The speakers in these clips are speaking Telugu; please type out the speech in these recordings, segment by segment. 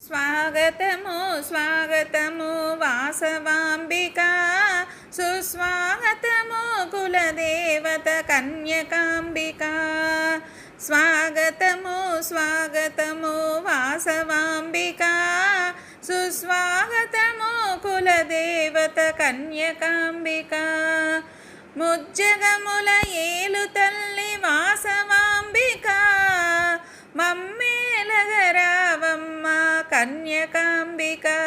స్వాగతము స్వాగతము వాసవాంబికా, సుస్వాగతము కులదేవత కన్యకాంబికా. స్వాగతము స్వాగతము వాసవాంబికా, సుస్వాగతము కులదేవత కన్యకాంబికా. ముజ్జగముల ఏలు తల్లి వాసవాంబికా, మమ్మేలగరావమ్మ కన్యకాంబికా.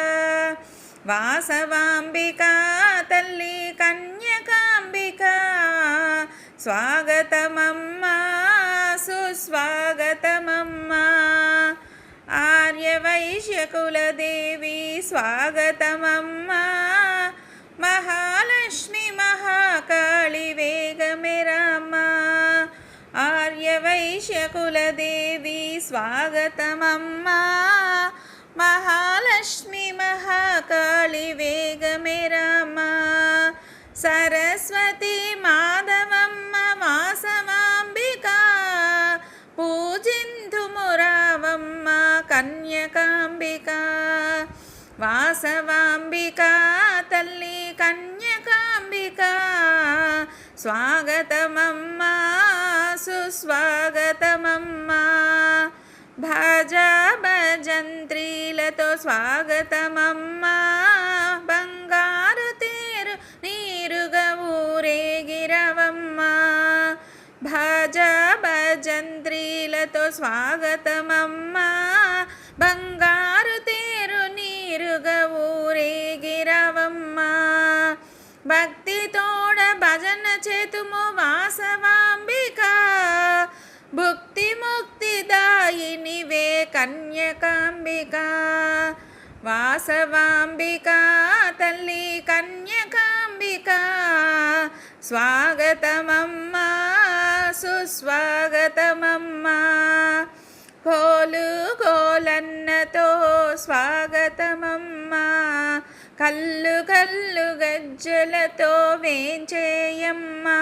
వాసవాంబికా తల్లి కన్యకాంబికా, స్వాగతమమ్మా సుస్వాగతమమ్మా. ఆర్యవైశ్యకులదేవి స్వాగతమమ్మా, మహాలక్ష్మి మహాకాళి వేగమెరమ్మా. ఆర్యవైశ్యకులదేవి స్వాగతమమ్మా, మహాలక్ష్మి మహాకాళి వేగమెరమ్మా. సరస్వతి మాధవమ్మ వాసవాంబికా, పూజింతుమురావమ్మ కన్యకాంబికా. వాసవాంబికా తల్లి కన్యకాంబికా, స్వాగతమమ్మా సుస్వాగతమమ్మా. భజా భజంత్రీలతో స్వాగతమమ్మా, బంగారు తేరు నీరుగా ఊరేగిరవమ్మా. భజా భజంత్రీలతో స్వాగతమమ్మా, బంగారు తేరు నీరుగా ఊరేగిరవమ్మా. భక్తితోడ భజన చేతుము వాసవాంబికా, భుక్తి ముక్తి దాయినివే కన్యకాంబికా. వాసవాంబికా తల్లి కన్యకాంబికా, స్వాగతమమ్మా సుస్వాగతమమ్మా. కోలు కోలన్నతో స్వాగతమమ్మా, కల్లు కల్లు గజ్జలతో వేంచేయమ్మా.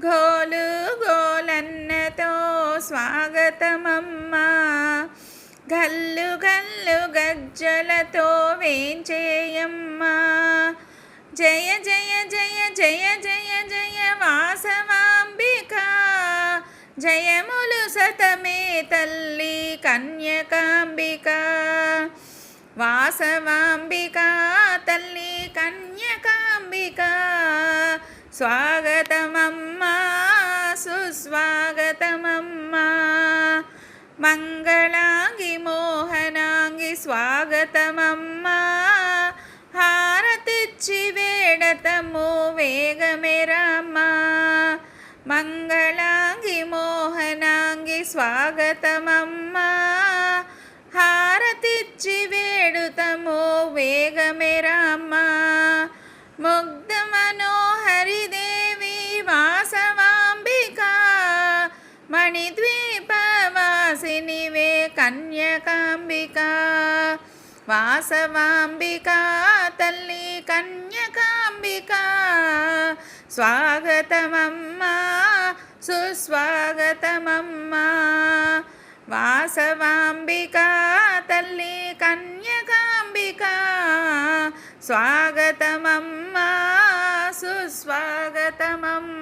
గోలు గోలన్నతో స్వాగతమమ్మా, గల్లు గల్లు గజ్జలతో వేంచేయమ్మా. జయ జయ జయ జయ జయ జయ వాసవాంబికా, జయములు సతమే తల్లి కన్యకాంబికా. వాసవాంబికా తల్లి కన్యకాంబికా, స్వాగతమమ్మా సుస్వాగతమమ్మా. మంగళాంగి మోహనాంగి స్వాగతమమ్మా, హారతిచ్చి వేడతము వేగమెరమ్మా. మంగళాంగి మోహనాంగి స్వాగతమమ్మా, హారతిచ్చి వేడుతము వేగమెరమ్మా. ముగ్ధ మనోహరి దేవి వాసవాంబికా, మణిద్వీపవాసినివే కన్యకాంబికా. వాసవాంబికా తల్లి కన్యకాంబికా, స్వాగతమమ్మా సుస్వాగతమమ్మా. వాసవాంబికా తల్లి కన్యకాంబికా, స్వాగతమమ్మా సుస్వాగతమమ్మా.